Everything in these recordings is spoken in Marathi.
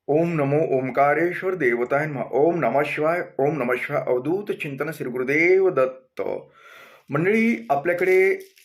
ओम नमो ओंकारेश्वर देवताय नमः. ओम नमः शिवाय. ओम नमः शिवाय. अवधूत चिंतन श्री गुरुदेव दत्त. मंडळी, आपल्याकडे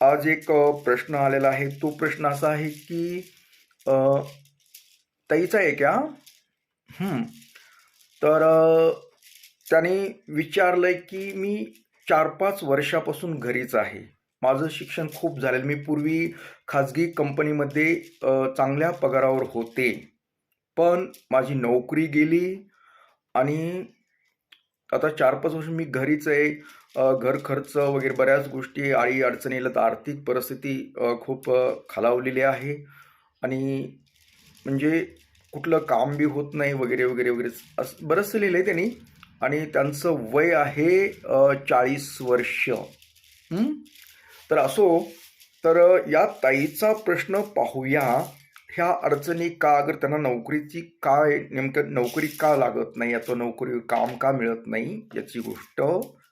आज एक प्रश्न आलेला आहे. तो प्रश्न असा आहे की अ, ताईचा आहे क्या. तर त्याने विचारलंय की मी 4-5 वर्षापासून घरीच आहे. माझं शिक्षण खूप झालेलं. मी पूर्वी खाजगी कंपनीमध्ये चांगल्या पगारावर होते. पण माझी नोकरी गेली आणि आता 4-5 वर्ष मी घरीच आहे. घर खर्च वगैरे बऱ्याच गोष्टी, अडी अडचणीला, तर आर्थिक परिस्थिती खूप खालावलेली आहे आणि म्हणजे कुठलं काम बी होत नाही वगैरे वगैरे वगैरे असं बरंचसं लिहिलं आहे त्यांनी. आणि त्यांचं वय आहे 40 वर्ष. तर असो, तर या ताईचा प्रश्न पाहूया. ह्या अडचणी का, अगर त्यांना नोकरीची काय, नेमकं नोकरी का लागत नाही अथवा नोकरी काम का मिळत नाही, याची गोष्ट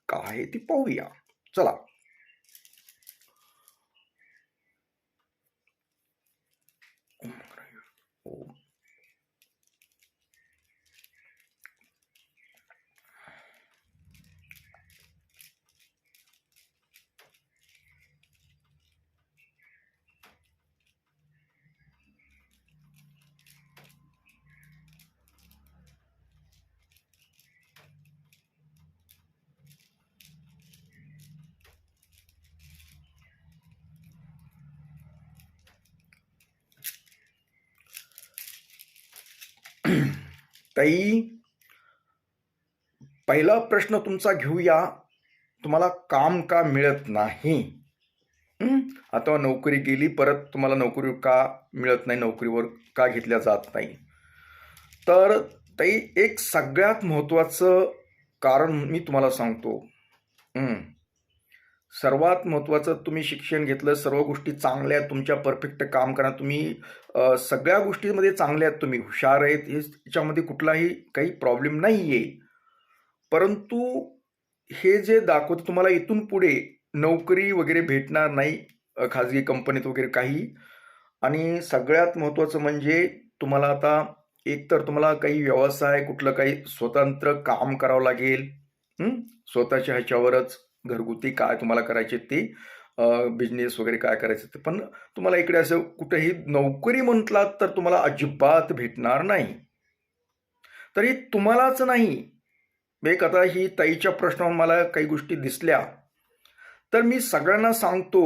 काय आहे ती पाहूया. चला. ताई, पहिला प्रश्न तुमचा घेऊया. तुम्हाला काम का मिळत नाही, अथवा नोकरी गेली, परत तुम्हाला नोकरी का मिळत नाही, नोकरीवर का घेतल्या जात नाही. तर ताई, एक सगळ्यात महत्त्वाचं कारण मी तुम्हाला सांगतो. सर्वात महत्त्वाचं, तुम्ही शिक्षण घेतलं, सर्व गोष्टी चांगल्या आहेत, तुमच्या परफेक्ट काम करा, तुम्ही सगळ्या गोष्टींमध्ये चांगले आहेत, तुम्ही हुशार आहेत, याच्यामध्ये कुठलाही काही प्रॉब्लेम नाही आहे. परंतु हे जे दाखवतं तुम्हाला इथून पुढे नोकरी वगैरे भेटणार नाही खाजगी कंपनीत वगैरे काही. आणि सगळ्यात महत्त्वाचं म्हणजे तुम्हाला आता एकतर तुम्हाला काही व्यवसाय, कुठलं काही स्वतंत्र काम करावं लागेल. स्वतःच्या ह्याच्यावरच घरगुती काय तुम्हाला करायचे ते, बिझनेस वगैरे काय करायचं ते. पण तुम्हाला इकडे असं कुठेही नोकरी म्हटलात तर तुम्हाला अजिबात भेटणार नाही. तरी तुम्हालाच नाही, एक आता ही ताईच्या प्रश्नावर मला काही गोष्टी दिसल्या, तर मी सगळ्यांना सांगतो,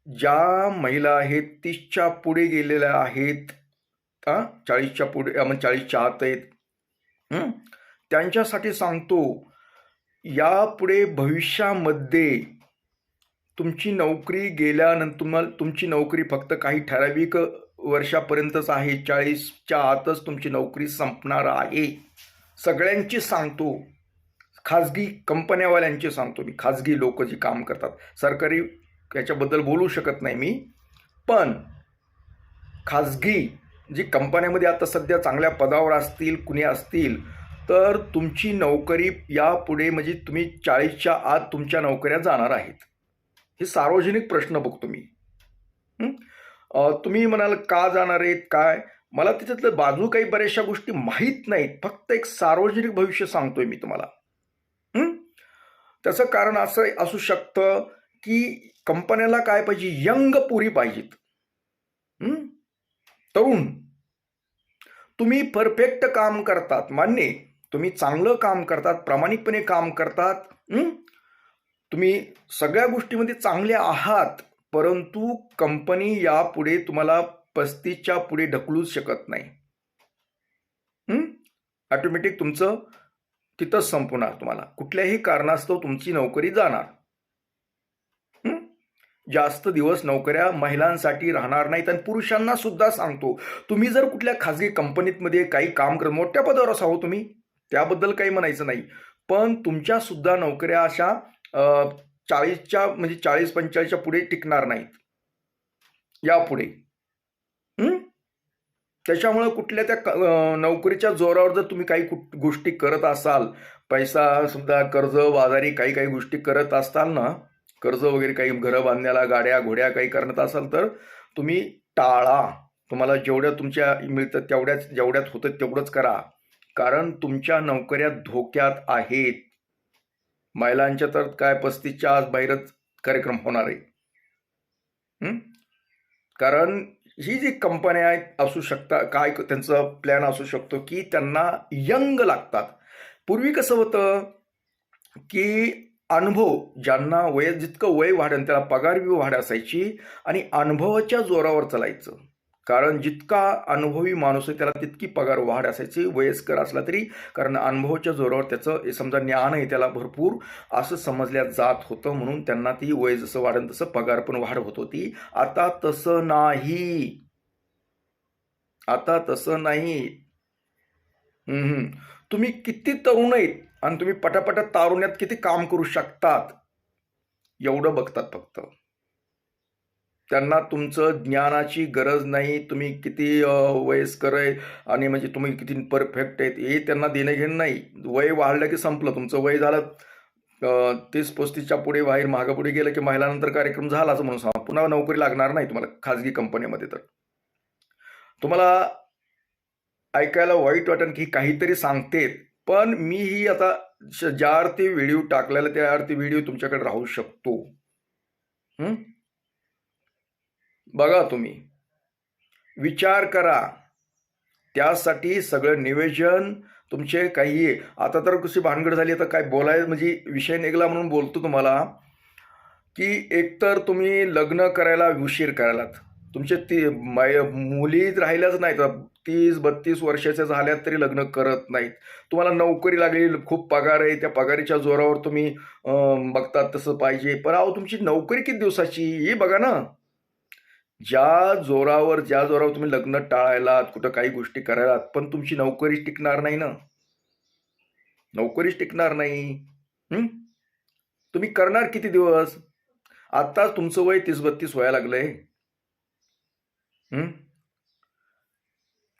ज्या महिला आहेत 30च्या पुढे गेलेल्या आहेत, 40च्या पुढे, 40च्या आत आहेत, त्यांच्यासाठी सांगतो, यापुढे भविष्यामध्ये तुमची नोकरी गेल्यानंतर तुम्हाला, तुमची नोकरी फक्त काही ठराविक वर्षापर्यंतच आहे. 40च्या आतच तुमची नोकरी संपणार आहे. सगळ्यांची सांगतो, खाजगी कंपन्यावाल्यांची सांगतो मी, खाजगी लोक जी काम करतात. सरकारी याच्याबद्दल बोलू शकत नाही मी, पण खाजगी जी कंपन्यामध्ये आता सध्या चांगल्या पदावर असतील, कुणी असतील, तर तुमची नोकरी यापुढे म्हणजे तुम्ही 40च्या आत तुमच्या नोकऱ्या जाणार आहेत. हे सार्वजनिक प्रश्न बघतो मी. तुम्ही म्हणाल का जाणार आहेत काय, मला त्याच्यातलं बाजू काही बऱ्याचशा गोष्टी माहीत नाहीत, फक्त एक सार्वजनिक भविष्य सांगतोय मी तुम्हाला. त्याचं कारण असं असू शकतं की कंपन्याला काय पाहिजे, यंग पोरी पाहिजेत, तरुण. तुम्ही परफेक्ट काम करतात, मान्य, तुम्ही चांगलं काम करतात, प्रामाणिकपणे काम करतात, तुम्ही सगळ्या गोष्टीमध्ये चांगले आहात, परंतु कंपनी यापुढे तुम्हाला 35च्या पुढे ढकलूच शकत नाही. ऑटोमॅटिक तुमचं तिथंच संपणार. तुम्हाला कुठल्याही कारणास्तव तुमची नोकरी जाणार. जास्त दिवस नोकऱ्या महिलांसाठी राहणार नाहीत. आणि पुरुषांना सुद्धा सांगतो, तुम्ही जर कुठल्या खाजगी कंपनीमध्ये काही काम करत, मोठ्या पदावर असावं तुम्ही, त्याबद्दल काही म्हणायचं नाही, पण तुमच्या सुद्धा नोकऱ्या अशा 40च्या म्हणजे 40-45च्या पुढे टिकणार नाहीत यापुढे. त्याच्यामुळं कुठल्या त्या नोकरीच्या जोरावर जर तुम्ही काही गोष्टी करत असाल, पैसा सुद्धा कर्ज बाजारी काही काही गोष्टी करत असताल ना, कर्ज वगैरे काही घरं बांधण्याला, गाड्या घोड्या काही करत असाल, तर तुम्ही टाळा. तुम्हाला जेवढ्या तुमच्या मिळतं जेवढ्यात होतं तेवढंच करा, कारण तुमच्या नोकऱ्या धोक्यात आहेत. महिलांच्या तर काय 35च्या आज बाहेरच कार्यक्रम होणार आहे. कारण ही जी कंपन्या आहेत असू शकतात, काय त्यांचा प्लॅन असू शकतो की त्यांना यंग लागतात. पूर्वी कसं होतं की अनुभव, ज्यांना जितकं वय वाढेल त्याला पगार बी वाढ असायची आणि अनुभवाच्या जोरावर चालायचं. कारण जितका अनुभवी माणूस आहे त्याला तितकी पगार वाढ असायची, वयस्कर असला तरी, कारण अनुभवाच्या जोरावर त्याचं समजा ज्ञान आहे त्याला भरपूर असं समजल्या जात होतं, म्हणून त्यांना ती वय जसं वाढेल तसं पगार पण वाढ होत होती. आता तसं नाही, आता तसं नाही. तुम्ही किती तरुण आहेत आणि तुम्ही पटापटा तारुण्यात किती काम करू शकतात एवढं बघतात फक्त. त्यांना तुमचं ज्ञानाची गरज नाही, तुम्ही किती वयस्कर आहे आणि म्हणजे तुम्ही किती परफेक्ट आहेत हे त्यांना देणं घेणं नाही. वय वाढलं की संपलं. तुमचं वय झालं 30-35च्या पुढे बाहेर मागं गेलं की महिलानंतर कार्यक्रम झालाच म्हणून सांगा, पुन्हा नोकरी लागणार नाही तुम्हाला खाजगी कंपनीमध्ये. तर तुम्हाला ऐकायला वाईट वाटेल की काहीतरी सांगतेत, पण मी ही आता ज्या अर्थी व्हिडिओ टाकलेला त्या अर्थी व्हिडिओ तुमच्याकडे राहू शकतो. बघा, तुम्ही विचार करा. त्यासाठी सगळं नियोजन तुमचे काही. आता तर कशी भानगड झाली, आता काय बोलाय म्हणजे विषय निघाला म्हणून बोलतो तुम्हाला की एकतर तुम्ही लग्न करायला उशीर करायलात. तुमचे मुली राहिल्याच नाहीत, 30-32 वर्षाच्या झाल्यात तरी लग्न करत नाहीत. तुम्हाला नोकरी लागली, खूप पगार आहे, त्या पगारीच्या जोरावर तुम्ही बघतात तसं पाहिजे. पण अहो तुमची नोकरी किती दिवसाची हे बघा ना. ज्या जोरावर तुम्ही लग्न टाळायलात, कुठं काही गोष्टी करायलात, पण तुमची नोकरी टिकणार नाही ना. नोकरीच टिकणार नाही. तुम्ही करणार किती दिवस? आता तुमचं वय 30-32 व्हायला लागलंय.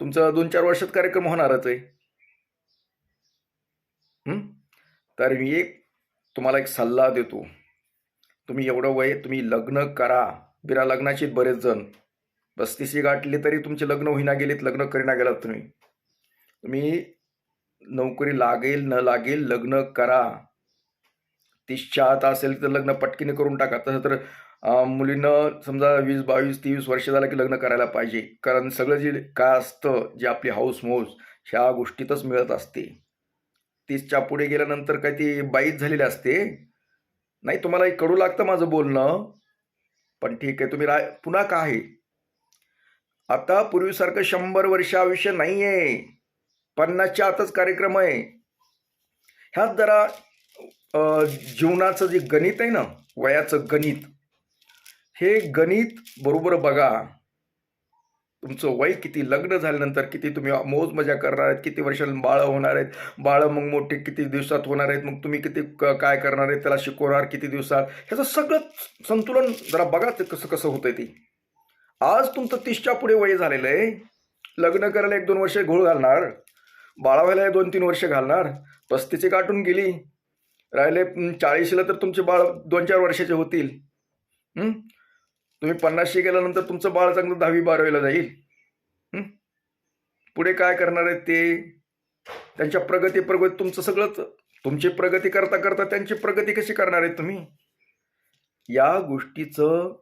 तुमचं 2-4 वर्षात कार्यक्रम होणारच आहे. तर मी तुम्हाला एक सल्ला देतो. तुम्ही एवढं वय, तुम्ही लग्न करा. बिना लग्नाचे बरेच जण 35 गाठले तरी तुमचे लग्न होईना गेलेत, लग्न करीना गेलात. तुम्ही नोकरी लागेल न लागेल लग्न करा. 30च्या आत असेल तर लग्न पटकीने करून टाका. तसं तर मुलीनं समजा 20, 22, 23 वर्ष झालं की लग्न करायला पाहिजे. कारण सगळं जे काय असतं, जे आपली हाऊस मौज ह्या गोष्टीतच मिळत असते. 30च्या पुढे गेल्यानंतर काय ती बाईच झालेली असते. नाही, तुम्हाला एक कडू लागतं माझं बोलणं, पण ठीक आहे. तुम्ही पुन्हा काय आहे, आता पूर्वीसारखं 100 वर्ष आयुष्य नाही आहे. 50च्या आतच कार्यक्रम आहे. ह्यात जरा जीवनाचं जे गणित आहे ना, वयाचं गणित, हे गणित बरोबर बघा. तुमचं वय किती, लग्न झाल्यानंतर किती तुम्ही मौज मजा करणार आहेत, किती वर्षाला बाळ होणार आहेत, बाळ मग मोठे किती दिवसात होणार आहेत, मग तुम्ही किती काय करणार आहेत, त्याला शिकवणार किती दिवसात, ह्याचं सगळं संतुलन जरा बघा ते कसं कसं होतंय ते. आज तुमचं 30च्या पुढे वय झालेलं आहे, लग्न करायला 1-2 वर्ष घोळ घालणार, बाळा व्हायला 2-3 वर्ष घालणार, 35 गाठून गेली, राहिले 40ला तर तुमचे बाळ 2-4 वर्षाचे होतील. तुम्ही 50शी गेल्यानंतर तुमचं बाळ चांगलं 10वी-12वीला जाईल. पुढे काय करणार आहेत ते, त्यांच्या प्रगती तुमचं सगळंच, तुमची प्रगती करता करता त्यांची प्रगती कशी करणार आहेत तुम्ही. या गोष्टीचं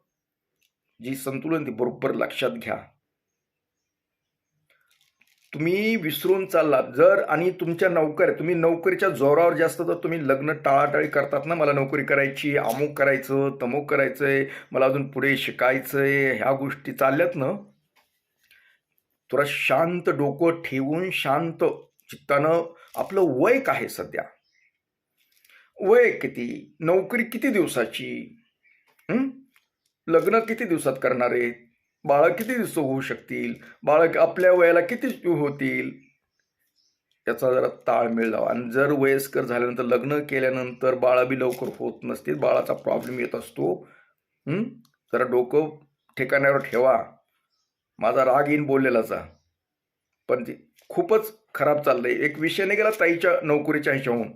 जी संतुलन ती बरोबर लक्षात घ्या. तुम्ही विसरून चाललात जर, आणि तुमच्या तुम्ही नोकरीच्या जोरावर जास्त तर तुम्ही लग्न टाळाटाळी करतात ना, मला नोकरी करायची, अमुक करायचं, तमुक करायचंय, मला अजून पुढे शिकायचंय, ह्या गोष्टी चालल्यात ना. थोडा शांत डोकं ठेवून शांत चित्तानं, आपलं वय काय सध्या, वय किती, नोकरी किती दिवसाची, लग्न किती दिवसात करणार आहेत, बाळ किती दिवस होऊ शकतील, बाळ आपल्या वयाला किती होतील, याचा जरा ताळमेळ लावा. आणि जर वयस्कर झाल्यानंतर लग्न केल्यानंतर बाळा बी लवकर होत नसतील, बाळाचा प्रॉब्लेम येत असतो. जरा डोकं ठिकाण्यावर ठेवा. माझा राग येईन बोललेलाचा, पण ते खूपच खराब चाललंय. एक विषय नाही गेला ताईच्या नोकरीच्या ह्याच्याहून,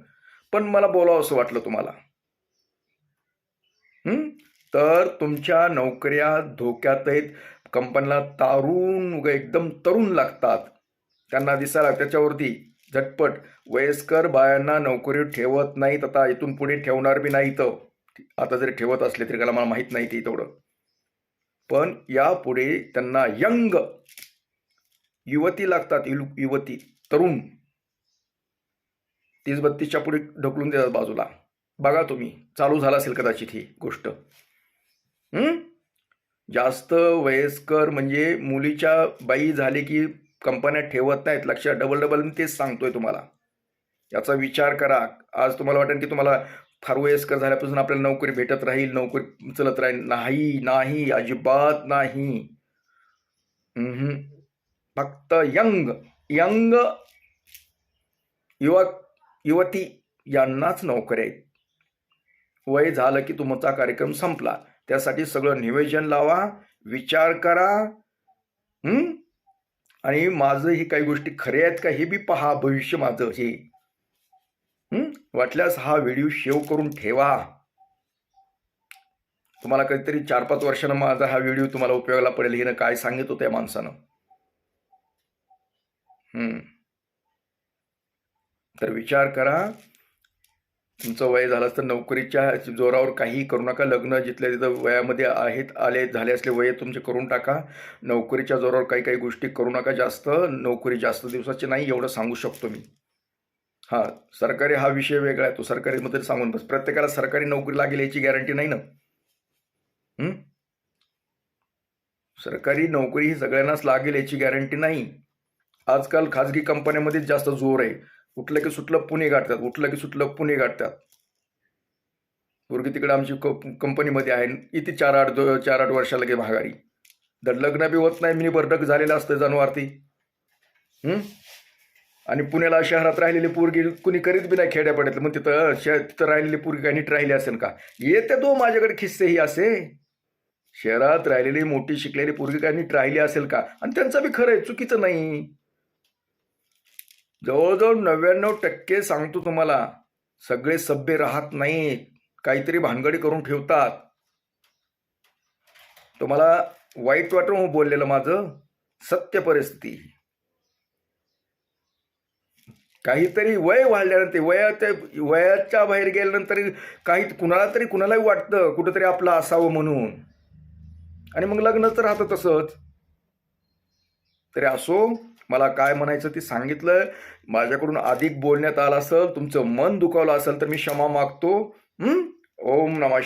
पण मला बोलावं असं वाटलं तुम्हाला. तर तुमच्या नोकऱ्या धोक्यात आहेत. कंपनीला एकदम तरुण लागतात. त्यांना दिसायला त्याच्यावरती झटपट वयस्कर बायांना नोकरी ठेवत नाहीत. आता इथून पुढे ठेवणार बी नाही. तर आता जरी ठेवत असले तरी मला माहीत नाही ते तेवढं. पण यापुढे त्यांना यंग युवती लागतात. युवती तरुण 30-32च्या पुढे ढकलून देतात बाजूला. बघा तुम्ही, चालू झाला असेल कदाचित ही गोष्ट. जास्त वयस्कर म्हणजे मुलीच्या बाई झाले की कंपन्या ठेवत नाहीत. लक्षात, डबल तेच सांगतोय तुम्हाला. याचा विचार करा. आज तुम्हाला वाटेल की तुम्हाला फार वयस्कर झाल्यापासून आपल्याला नोकरी भेटत राहील, नोकरी चलत राहील. नाही, अजिबात नाही. फक्त यंग युवक युवती यांनाच नोकरी आहेत. वय झालं की तुमचा कार्यक्रम संपला. त्यासाठी सगळं नियोजन लावा, विचार करा. आणि माझं ही काही गोष्टी खऱ्या आहेत का हे बी पहा. भविष्य माझं हे वाटल्यास हा व्हिडिओ सेव्ह करून ठेवा. तुम्हाला कधीतरी 4-5 वर्षानं माझा हा व्हिडिओ तुम्हाला उपयोगाला पडेल. हिनं काय सांगित होतं या माणसानं. तर विचार करा. तुमचं वय झालं तर नोकरीच्या जोरावर काही करू नका. लग्न जिथल्या तिथं वयामध्ये आले झाले असले वय तुमचे करून टाका. नोकरीच्या जोरावर काही गोष्टी करू नका. जास्त नोकरी जास्त दिवसाची नाही, एवढं सांगू शकतो मी. सरकारी हा विषय वेगळा आहे. तो सरकारीमध्ये सांगून बस. प्रत्येकाला सरकारी नोकरी लागेल याची गॅरंटी नाही ना. सरकारी नोकरी ही सगळ्यांनाच लागेल याची गॅरंटी नाही. आजकाल खाजगी कंपन्यांमध्ये जास्त जोर आहे. उठलं की सुटलं पुणे गाठतात. पोरगी तिकडे आमची कंपनीमध्ये आहे. इथे 4-8 वर्षाला गे भागारी. दर लग्न बी होत नाही. मी बरडक झालेलं असतं जनावरती. आणि पुण्याला शहरात राहिलेली पोरगी कुणी करीत बी नाही खेड्यापाड्यात. मग तिथं राहिलेली पोरगी काही नीट राहिली असेल का? येते तो माझ्याकडे किस्सेही असे. शहरात राहिलेली मोठी शिकलेली पोरगी काही नीट राहिली असेल का? आणि त्यांचं बी खरं आहे, चुकीचं नाही. जवळजवळ 99% सांगतो तुम्हाला, सगळे सभ्य राहत नाहीत. काहीतरी भानगडी करून ठेवतात. तुम्हाला वाईट वाटून बोललेलं माझं सत्य परिस्थिती. काहीतरी वय वाढल्यानंतर वयाच्या बाहेर गेल्यानंतर कुणालाही वाटतं कुठंतरी आपलं असावं म्हणून. आणि मग लग्नच राहतं तसंच. तरी असो, मला काय म्हणायचं ते सांगितलं. माझ्याकडून अधिक बोलण्यात आलं असेल, तुमचं मन दुखावलं असेल तर मी क्षमा मागतो. ओम नमः